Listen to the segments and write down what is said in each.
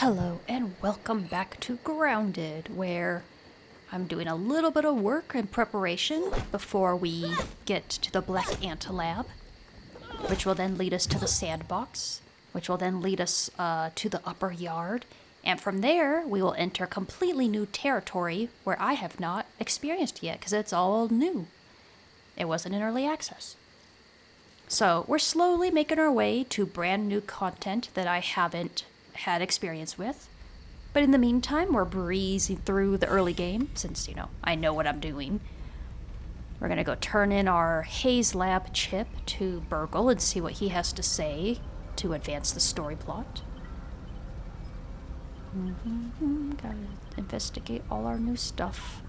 Hello and welcome back to Grounded, where I'm doing a little bit of work and preparation before we get to the Black Ant Lab, which will then lead us to the sandbox, which will then lead us to the upper yard, and from there we will enter completely new territory where I have not experienced yet because it's all new. It wasn't in early access. So we're slowly making our way to brand new content that I haven't had experience with. But in the meantime, we're breezing through the early game, since, I know what I'm doing. We're going to go turn in our Haze Lab chip to Burgle and see what he has to say to advance the story plot. Gotta investigate all our new stuff.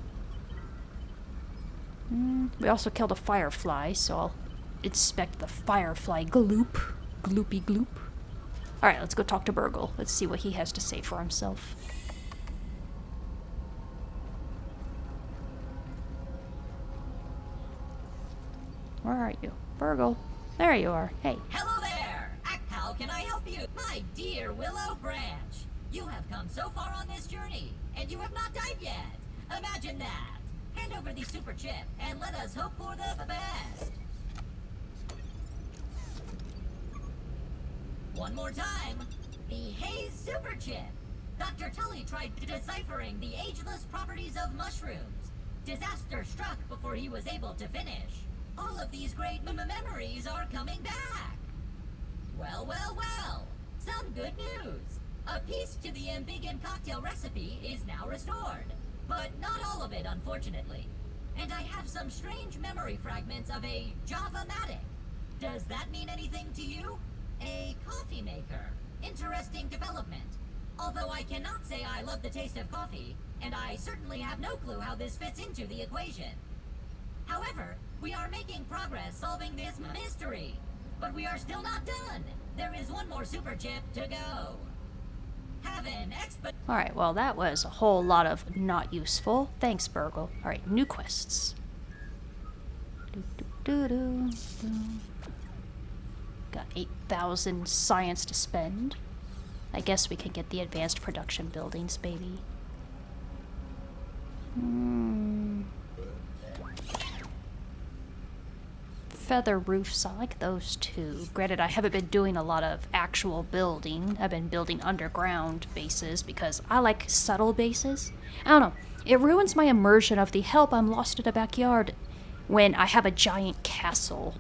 We also killed a firefly, so I'll inspect the firefly gloop. Gloopy gloop. Alright, let's go talk to Burgle. Let's see what he has to say for himself. Where are you? Burgle. There you are. Hey. Hello there! How can I help you? My dear Willow Branch, you have come so far on this journey, and you have not died yet. Imagine that. Hand over the super chip, and let us hope for the best. One more time. The Haze Super Chip. Dr. Tully tried deciphering the ageless properties of mushrooms. Disaster struck before he was able to finish. All of these great memories are coming back. Well. Some good news. A piece to the Ambiguan cocktail recipe is now restored. But not all of it, unfortunately. And I have some strange memory fragments of a Java-matic. Does that mean anything to you? A coffee maker. Interesting development. Although I cannot say I love the taste of coffee, and I certainly have no clue how this fits into the equation. However, we are making progress solving this mystery. But we are still not done. There is one more super chip to go. Have an Alright, well that was a whole lot of not useful. Thanks, Burgle. Alright, new quests. Got 8,000 science to spend. I guess we can get the advanced production buildings, baby. Feather roofs, I like those too. Granted, I haven't been doing a lot of actual building. I've been building underground bases because I like subtle bases. I don't know. It ruins my immersion of the help I'm lost in a backyard when I have a giant castle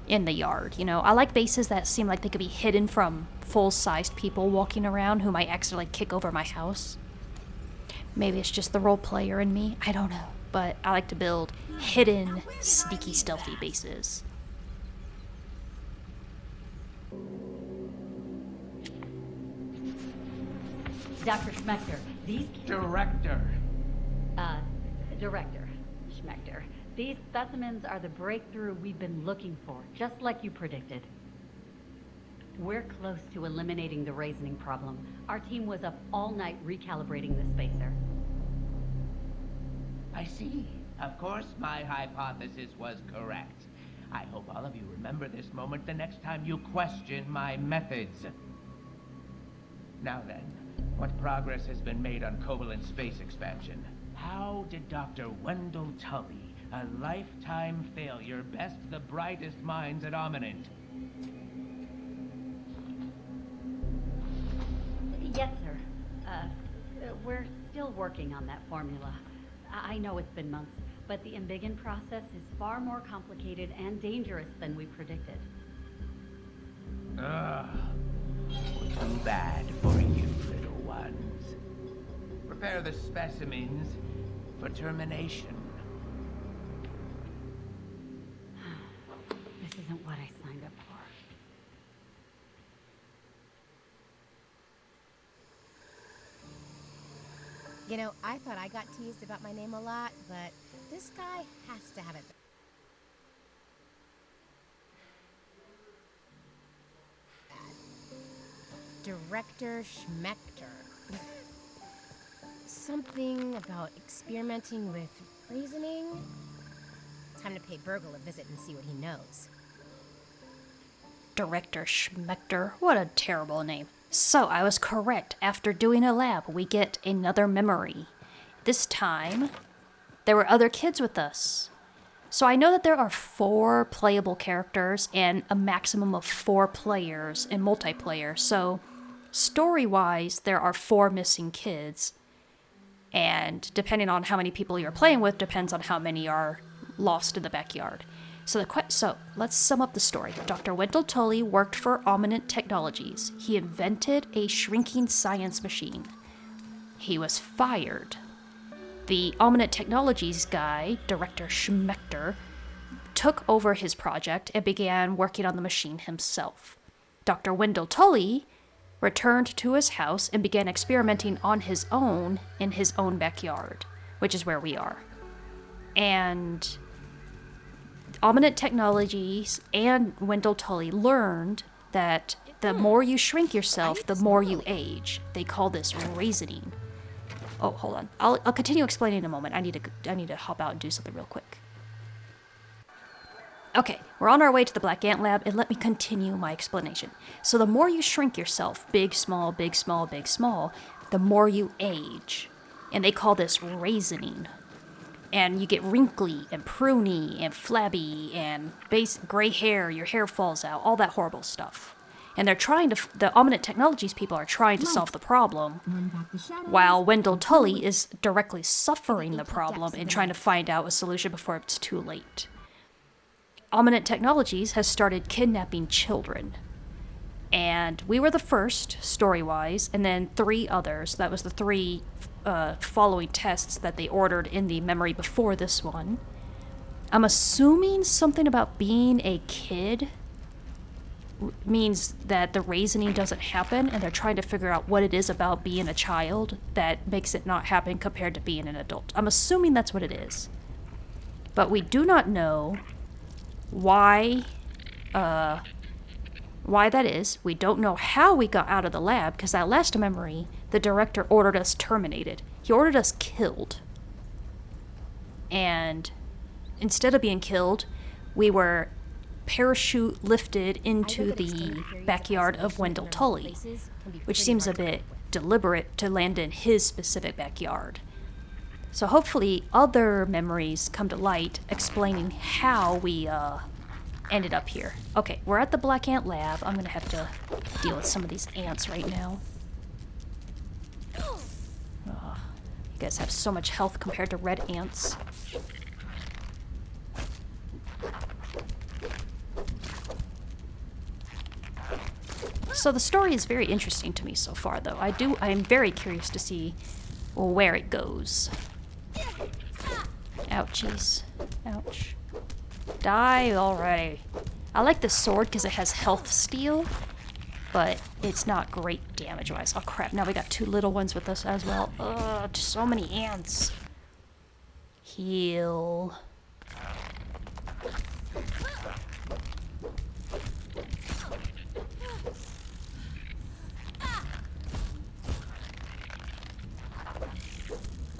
in the yard. I like bases that seem like they could be hidden from full-sized people walking around who might accidentally kick over my house. Maybe it's just the role player in me. I don't know. But I like to build hidden, sneaky, stealthy bases. Dr. Schmechter, these... Director Schmechter. These specimens are the breakthrough we've been looking for, just like you predicted. We're close to eliminating the raisoning problem. Our team was up all night recalibrating the spacer. I see. Of course, my hypothesis was correct. I hope all of you remember this moment the next time you question my methods. Now then, what progress has been made on covalent space expansion? How did Dr. Wendell Tully, a lifetime failure, best the brightest minds at Ominent? Yes, sir. We're still working on that formula. I know it's been months, but the Ambiguan process is far more complicated and dangerous than we predicted. Too bad for you, little ones. Prepare the specimens for termination. This isn't what I signed up for. I thought I got teased about my name a lot, but this guy has to have it. Director Schmechter. Something about experimenting with reasoning? Time to pay Burgle a visit and see what he knows. Director Schmechter. What a terrible name. So I was correct. After doing a lab, we get another memory. This time, there were other kids with us. So I know that there are 4 playable characters and a maximum of 4 players in multiplayer. So story-wise, there are 4 missing kids. And depending on how many people you're playing with, depends on how many are lost in the backyard. So let's sum up the story. Dr. Wendell Tully worked for Ominent Technologies. He invented a shrinking science machine. He was fired. The Ominent Technologies guy, Director Schmechter, took over his project and began working on the machine himself. Dr. Wendell Tully returned to his house and began experimenting on his own in his own backyard, which is where we are. And Ominent Technologies and Wendell Tully learned that the more you shrink yourself, the more you age. They call this raisening. Oh, hold on. I'll continue explaining in a moment. I need to hop out and do something real quick. Okay, we're on our way to the Black Ant Lab, and let me continue my explanation. So the more you shrink yourself, big, small, big, small, big, small, the more you age. And they call this raisening. And you get wrinkly and pruny and flabby and gray hair, your hair falls out, all that horrible stuff. And the Ominent Technologies people are trying to solve the problem, while Wendell Tully is directly suffering the problem and trying to find out a solution before it's too late. Ominent Technologies has started kidnapping children. And we were the first, story-wise, and then 3 others. That was the 3 following tests that they ordered in the memory before this one. I'm assuming something about being a kid means that the raisening doesn't happen, and they're trying to figure out what it is about being a child that makes it not happen compared to being an adult. I'm assuming that's what it is. But we do not know why that is. We don't know how we got out of the lab, because that last memory, the director ordered us terminated. He ordered us killed. And instead of being killed, we were parachute lifted into the backyard of Wendell Tully, which seems a bit deliberate to land in his specific backyard. So hopefully other memories come to light explaining how we ended up here. Okay, we're at the Black Ant Lab. I'm gonna have to deal with some of these ants right now. You guys have so much health compared to red ants. So the story is very interesting to me so far, though. I am very curious to see where it goes. Ouchies. Ouch. Die already. I like the sword because it has health steal, but it's not great damage-wise. Oh crap, now we got 2 little ones with us as well. Ugh, so many ants. Heal.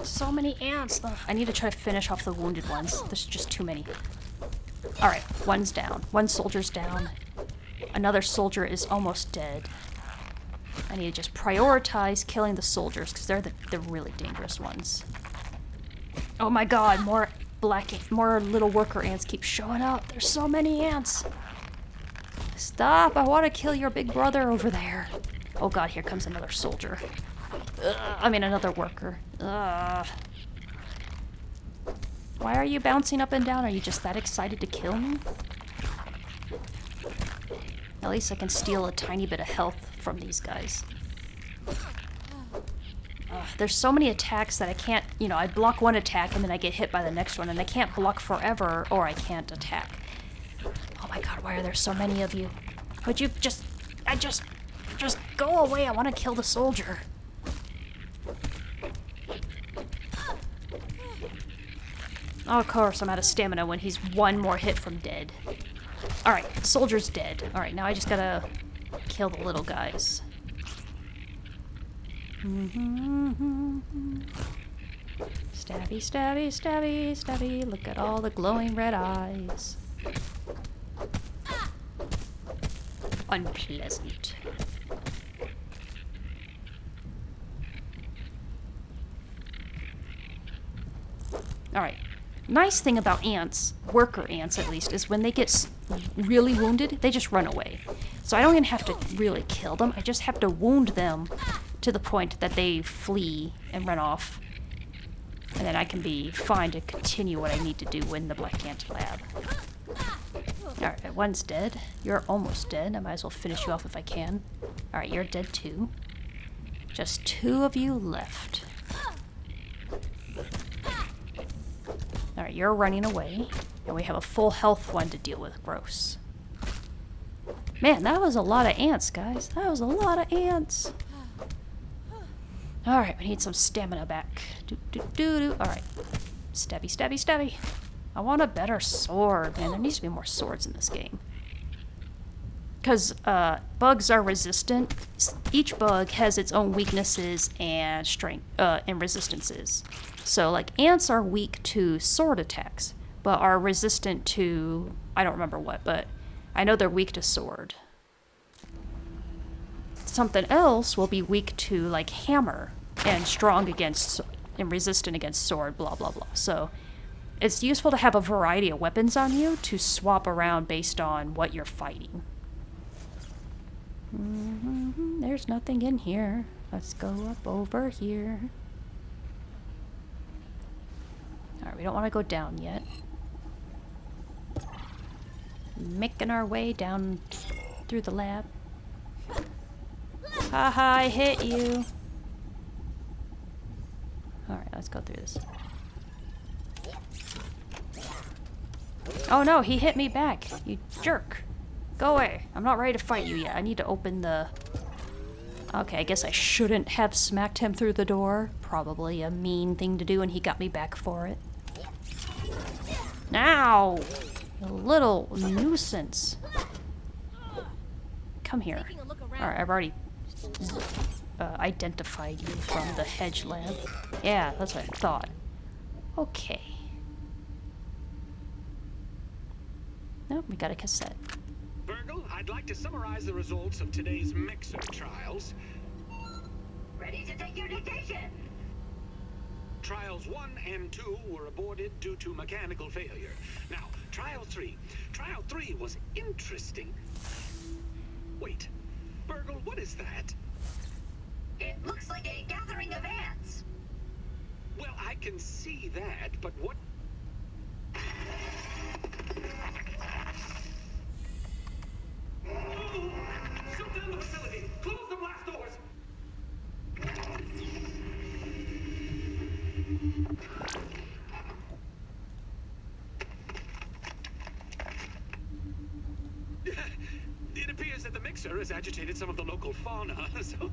So many ants. Ugh, I need to try to finish off the wounded ones. There's just too many. Alright, one's down. One soldier's down. Another soldier is almost dead. I need to just prioritize killing the soldiers, because they're the really dangerous ones. Oh my god, more little worker ants keep showing up. There's so many ants. Stop, I want to kill your big brother over there. Oh god, here comes another soldier. Another worker. Why are you bouncing up and down? Are you just that excited to kill me? At least I can steal a tiny bit of health from these guys. There's so many attacks that I can't, I block one attack and then I get hit by the next one, and I can't block forever or I can't attack. Oh my god, why are there so many of you? Would you just go away. I want to kill the soldier. Oh, of course, I'm out of stamina when he's one more hit from dead. Alright, soldier's dead. Alright, now I just gotta kill the little guys. Stabby, stabby, stabby, stabby. Look at all the glowing red eyes. Unpleasant. Alright. Nice thing about ants, worker ants at least, is when they get really wounded, they just run away. So I don't even have to really kill them. I just have to wound them to the point that they flee and run off. And then I can be fine to continue what I need to do in the Black Ant Lab. Alright, one's dead. You're almost dead. I might as well finish you off if I can. Alright, you're dead too. Just 2 of you left. Alright, you're running away. And we have a full health one to deal with. Gross. Man, that was a lot of ants, guys. That was a lot of ants. Alright, we need some stamina back. Alright. Stabby, stabby, stabby. I want a better sword. Man, there needs to be more swords in this game. Because bugs are resistant. Each bug has its own weaknesses and strength and resistances. So, like, ants are weak to sword attacks, but are resistant to, I don't remember what, but I know they're weak to sword. Something else will be weak to, like, hammer, and strong against, and resistant against sword, blah, blah, blah. So, it's useful to have a variety of weapons on you to swap around based on what you're fighting. There's nothing in here. Let's go up over here. Alright, we don't want to go down yet. Making our way down through the lab. Haha, I hit you. Alright, let's go through this. Oh no, he hit me back. You jerk. Go away. I'm not ready to fight you yet. I need to open the... Okay, I guess I shouldn't have smacked him through the door. Probably a mean thing to do, and he got me back for it. Ow! You little nuisance. Come here. Alright, I've already identified you from the hedge lab. Yeah, that's what I thought. Okay. Nope, we got a cassette. Virgil, I'd like to summarize the results of today's mixer trials. Ready to take your dictation. Trials 1 and 2 were aborted due to mechanical failure. Now, Trial 3. Trial 3 was interesting. Wait, Virgil, what is that? It looks like a gathering of ants. Well, I can see that, but what... Shut down the facility! Close the blast doors! It appears that the mixer has agitated some of the local fauna, so...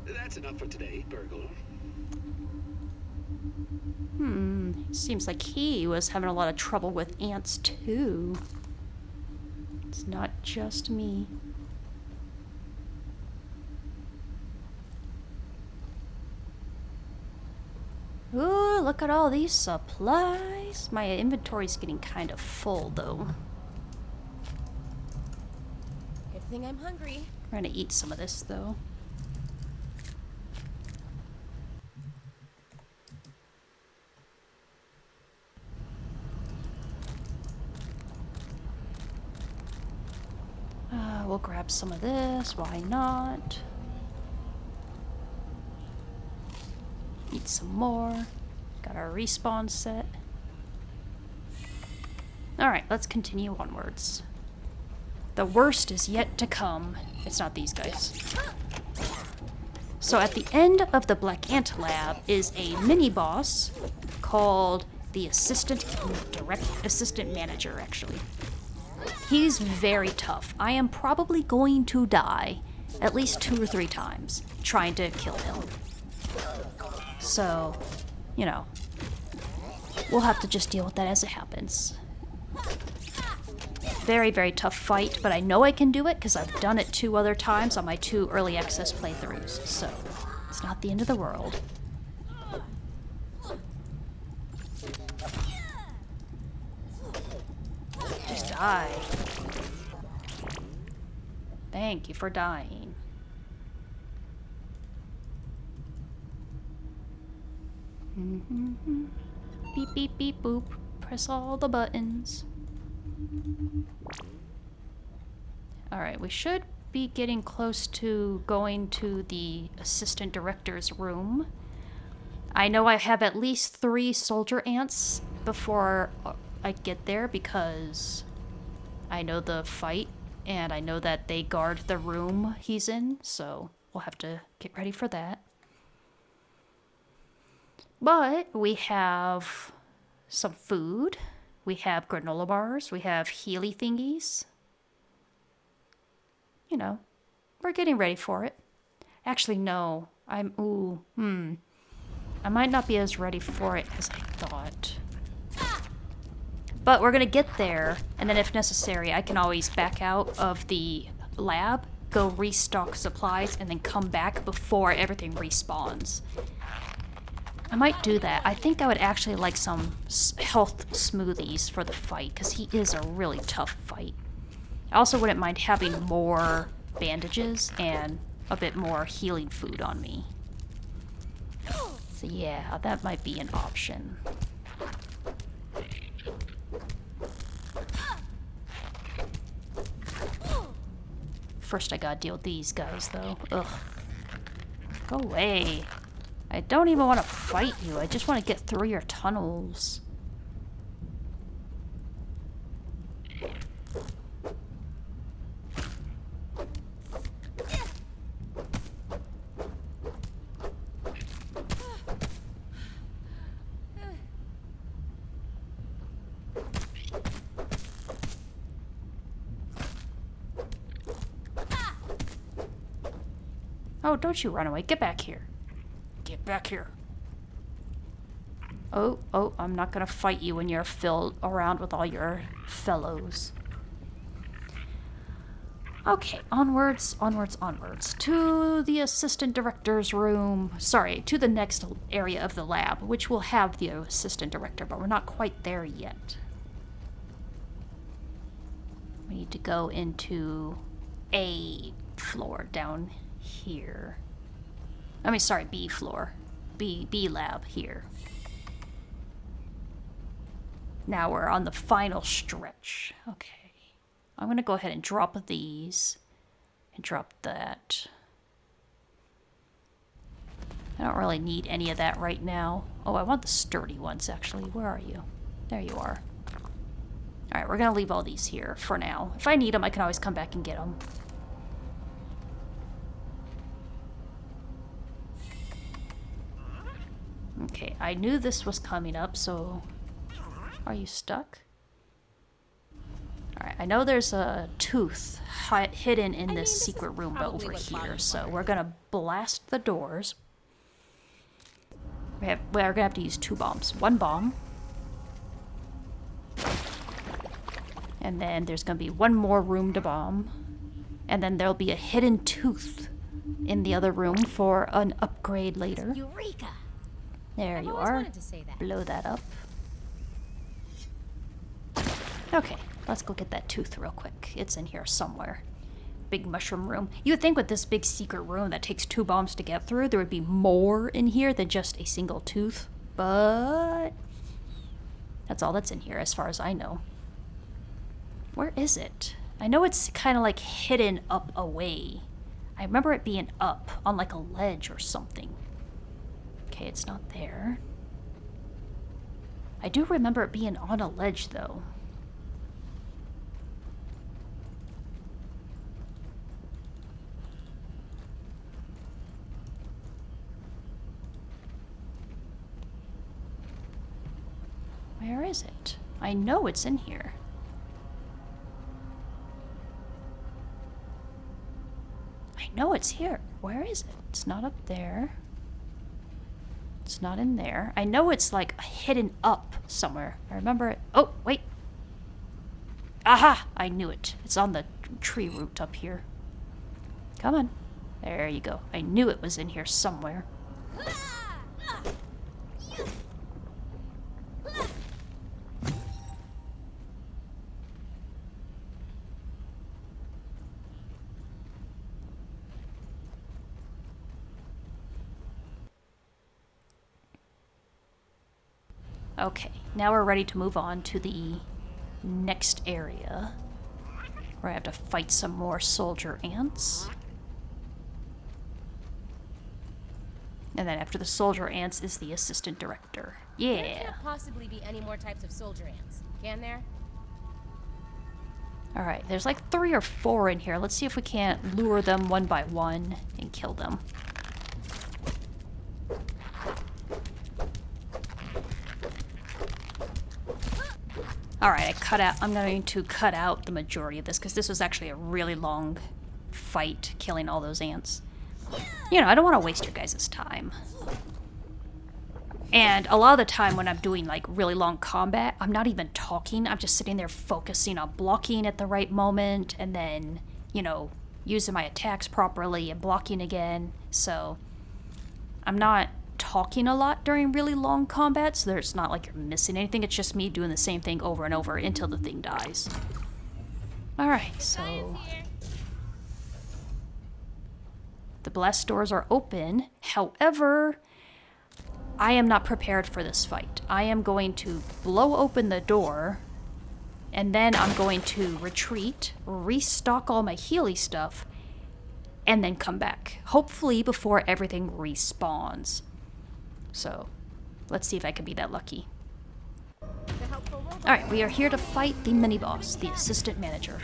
That's enough for today, Virgil. Seems like he was having a lot of trouble with ants too. It's not just me. Ooh, look at all these supplies. My inventory's getting kind of full though. Good thing I'm hungry. I'm gonna eat some of this though. We'll grab some of this, why not? Eat some more. Got our respawn set. Alright, let's continue onwards. The worst is yet to come. It's not these guys. So at the end of the Black Ant Lab is a mini-boss called the Assistant Manager, actually. He's very tough. I am probably going to die at least 2 or 3 times trying to kill him. So, you know, we'll have to just deal with that as it happens. Very, very tough fight, but I know I can do it because I've done it 2 other times on my 2 early access playthroughs, so it's not the end of the world. Just die. Thank you for dying. Beep, beep, beep, boop. Press all the buttons. Alright, we should be getting close to going to the assistant director's room. I know I have at least 3 soldier ants before I get there because I know the fight and I know that they guard the room he's in, so we'll have to get ready for that. But we have some food, we have granola bars, we have Healy thingies. You know, we're getting ready for it. Actually, no, I might not be as ready for it as I thought. But we're gonna get there, and then if necessary, I can always back out of the lab, go restock supplies, and then come back before everything respawns. I might do that. I think I would actually like some health smoothies for the fight, because he is a really tough fight. I also wouldn't mind having more bandages and a bit more healing food on me. So yeah, that might be an option. First I gotta deal with these guys, though. Ugh. Go away. I don't even want to fight you. I just want to get through your tunnels. Oh, don't you run away. Get back here. Get back here. Oh, I'm not gonna fight you when you're filled around with all your fellows. Okay, onwards, onwards, onwards. To the assistant director's room. Sorry, to the next area of the lab, which will have the assistant director, but we're not quite there yet. We need to go into A floor down here. I mean, sorry, B floor. B lab here. Now we're on the final stretch. Okay. I'm gonna go ahead and drop these. And drop that. I don't really need any of that right now. Oh, I want the sturdy ones, actually. Where are you? There you are. Alright, we're gonna leave all these here for now. If I need them, I can always come back and get them. Okay, I knew this was coming up, so... Are you stuck? Alright, I know there's a tooth hidden in this secret room over here, so we're gonna blast the doors. We're gonna have to use 2 bombs. 1 bomb. And then there's gonna be 1 more room to bomb. And then there'll be a hidden tooth in the other room for an upgrade later. Eureka! There you are. Blow that up. Okay, let's go get that tooth real quick. It's in here somewhere. Big mushroom room. You would think with this big secret room that takes 2 bombs to get through, there would be more in here than just a single tooth. But... that's all that's in here as far as I know. Where is it? I know it's kind of like hidden up away. I remember it being up on like a ledge or something. Okay, it's not there. I do remember it being on a ledge, though. Where is it? I know it's in here. I know it's here. Where is it? It's not up there. It's not in there. I know it's like hidden up somewhere. I remember it. Oh, wait. Aha! I knew it. It's on the tree root up here. Come on. There you go. I knew it was in here somewhere. Okay, now we're ready to move on to the next area, where I have to fight some more soldier ants. And then after the soldier ants is the assistant director. There Yeah. can't possibly be any more types of soldier ants, can there? Alright, there's like 3 or 4 in here. Let's see if we can't lure them one by one and kill them. Alright, I'm going to cut out the majority of this because this was actually a really long fight killing all those ants. You know, I don't want to waste your guys' time. And a lot of the time when I'm doing like really long combat, I'm not even talking. I'm just sitting there focusing on blocking at the right moment and then, you know, using my attacks properly and blocking again. So I'm not talking a lot during really long combat, so it's not like you're missing anything. It's just me doing the same thing over and over until the thing dies. Alright, so the blast doors are open. However, I am not prepared for this fight. I am going to blow open the door, and then I'm going to retreat, restock all my Healy stuff, and then come back. Hopefully before everything respawns. So, let's see if I can be that lucky. Alright, we are here to fight the mini-boss, the assistant manager.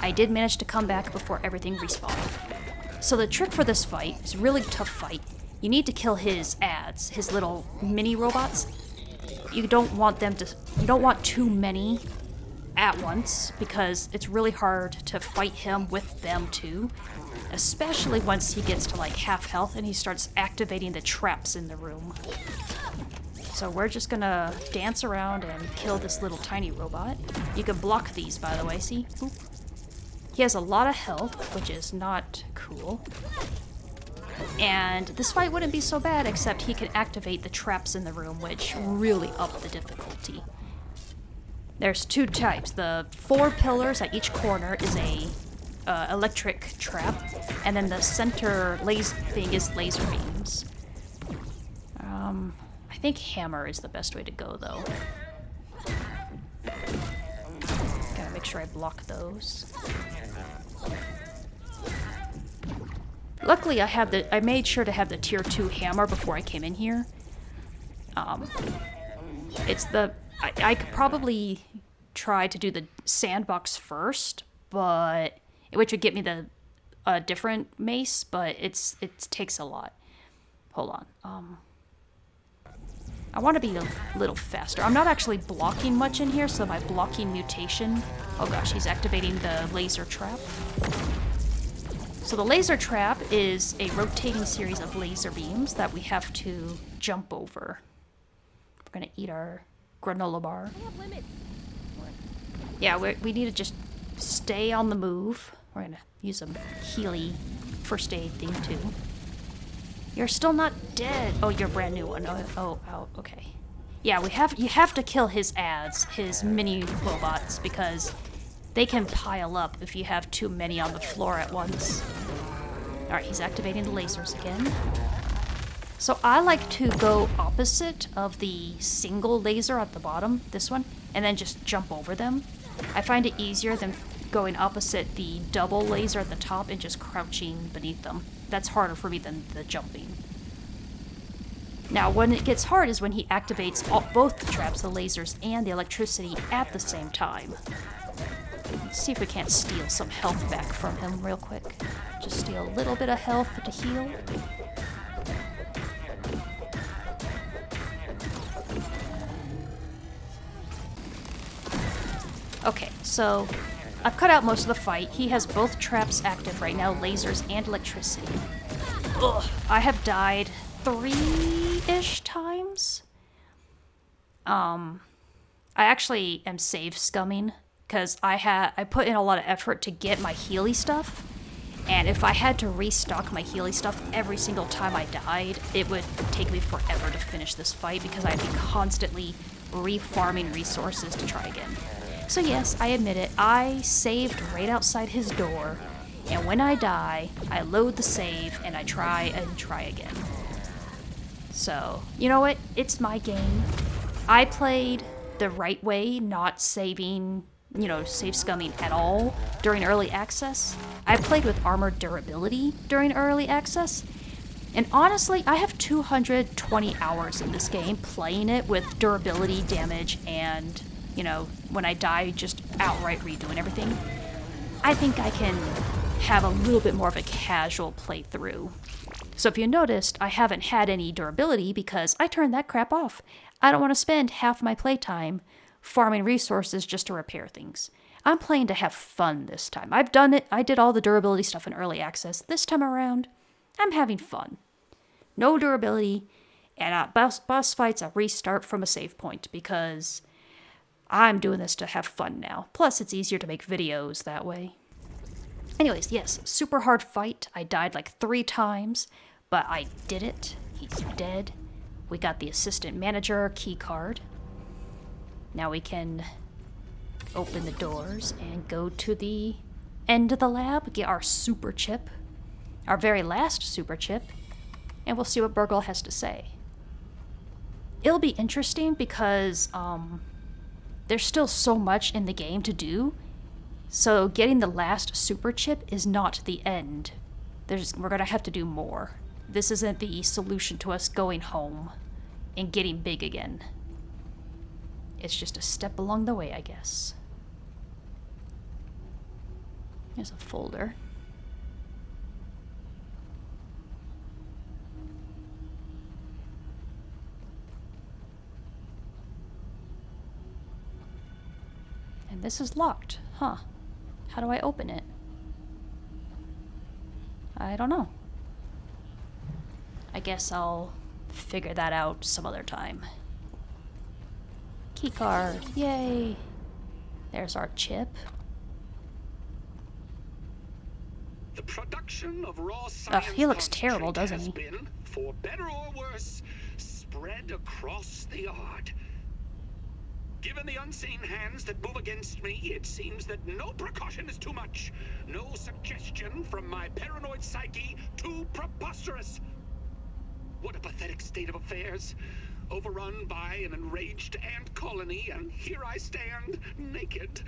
I did manage to come back before everything respawned. So the trick for this fight is a really tough fight. You need to kill his ads, his little mini robots. You don't want too many at once because it's really hard to fight him with them too. Especially once he gets to like half health and he starts activating the traps in the room. So we're just gonna dance around and kill this little tiny robot. You can block these, by the way, see? Boop. He has a lot of health, which is not cool. And this fight wouldn't be so bad, except he can activate the traps in the room, which really up the difficulty. There's 2 types. The 4 pillars at each corner is a electric trap, and then the center thing is laser beams. I think hammer is the best way to go, though. Gotta make sure I block those. Luckily, I made sure to have the tier 2 hammer before I came in here. I could probably try to do the sandbox first, but which would get me the different mace, but it takes a lot. Hold on. I want to be a little faster. I'm not actually blocking much in here, so my blocking mutation... Oh gosh, he's activating the laser trap. So the laser trap is a rotating series of laser beams that we have to jump over. We're gonna eat our granola bar. Yeah, we need to just stay on the move. We're gonna use a Healy first aid thing too. You're still not dead. Oh, you're a brand new one. Oh, okay. Yeah, you have to kill his ads, his mini robots, because they can pile up if you have too many on the floor at once. Alright, he's activating the lasers again. So I like to go opposite of the single laser at the bottom, this one, and then just jump over them. I find it easier than going opposite the double laser at the top and just crouching beneath them. That's harder for me than the jumping. Now, when it gets hard is when he activates both the traps, the lasers, and the electricity at the same time. Let's see if we can't steal some health back from him real quick. Just steal a little bit of health to heal. Okay, so I've cut out most of the fight. He has both traps active right now, lasers and electricity. Ugh, I have died 3-ish times. I actually am save scumming because I put in a lot of effort to get my Healy stuff, and if I had to restock my Healy stuff every single time I died, it would take me forever to finish this fight because I'd be constantly re-farming resources to try again. So yes, I admit it, I saved right outside his door, and when I die, I load the save and I try and try again. So, you know what? It's my game. I played the right way, not saving, save scumming at all during early access. I played with armored durability during early access. And honestly, I have 220 hours in this game playing it with durability, damage, and, when I die, just outright redoing everything. I think I can have a little bit more of a casual playthrough. So if you noticed, I haven't had any durability because I turned that crap off. I don't want to spend half my playtime farming resources just to repair things. I'm playing to have fun this time. I've done it. I did all the durability stuff in early access. This time around, I'm having fun. No durability, and at boss fights, I restart from a save point because I'm doing this to have fun now. Plus, it's easier to make videos that way. Anyways, yes, super hard fight. I died like 3 times, but I did it. He's dead. We got the assistant manager key card. Now we can open the doors and go to the end of the lab, get our super chip, our very last super chip, and we'll see what Burgle has to say. It'll be interesting because there's still so much in the game to do. So getting the last super chip is not the end. We're going to have to do more. This isn't the solution to us going home and getting big again. It's just a step along the way, I guess. Here's a folder. And this is locked, huh? How do I open it? I don't know. I guess I'll figure that out some other time. Keycard, yay! There's our chip. The production of raw science He looks terrible, doesn't has he? been, for better or worse, spread across the yard. Given the unseen hands that move against me, it seems that no precaution is too much. No suggestion from my paranoid psyche too preposterous. What a pathetic state of affairs. Overrun by an enraged ant colony, and here I stand, naked,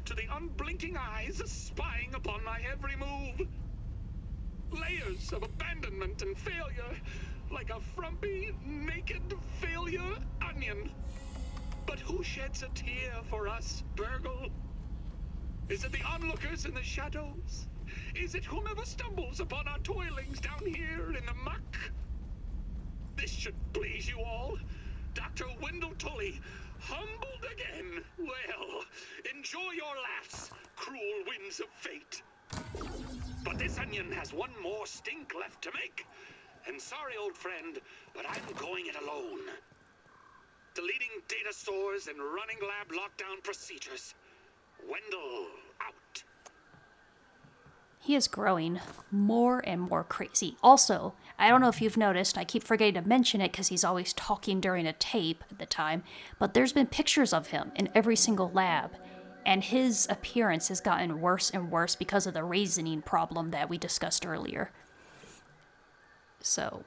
to the unblinking eyes spying upon my every move. Layers of abandonment and failure, like a frumpy, naked failure onion. But who sheds a tear for us, Burgle? Is it the onlookers in the shadows? Is it whomever stumbles upon our toilings down here in the muck? This should please you all. Dr. Wendell Tully, humbled again. Well, enjoy your laughs, cruel winds of fate. But this onion has one more stink left to make. And sorry, old friend, but I'm going it alone. Deleting data stores and running lab lockdown procedures. Wendell out. He is growing more and more crazy. Also, I don't know if you've noticed, I keep forgetting to mention it because he's always talking during a tape at the time, but there's been pictures of him in every single lab, and his appearance has gotten worse and worse because of the reasoning problem that we discussed earlier. So,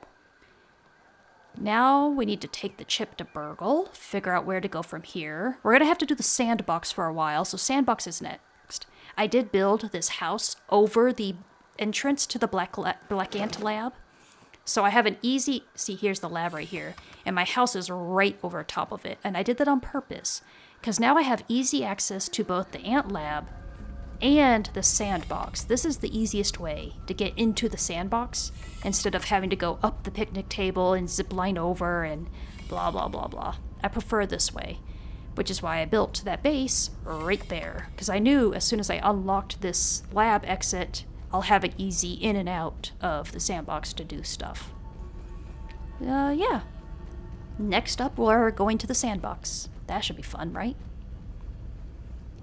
now we need to take the chip to Burgle, figure out where to go from here. We're going to have to do the sandbox for a while, so sandbox is next. I did build this house over the entrance to the Black Ant lab. So I have an easy... See, here's the lab right here. And my house is right over top of it. And I did that on purpose. Because now I have easy access to both the ant lab and the sandbox. This is the easiest way to get into the sandbox instead of having to go up the picnic table and zip line over and blah, blah, blah, blah. I prefer this way, which is why I built that base right there. Because I knew as soon as I unlocked this lab exit, I'll have it easy in and out of the sandbox to do stuff. Yeah. Next up, we're going to the sandbox. That should be fun, right?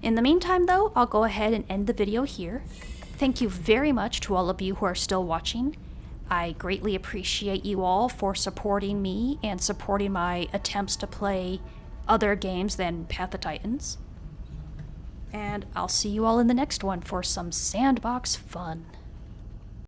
In the meantime, though, I'll go ahead and end the video here. Thank you very much to all of you who are still watching. I greatly appreciate you all for supporting me and supporting my attempts to play other games than Path of Titans. And I'll see you all in the next one for some sandbox fun.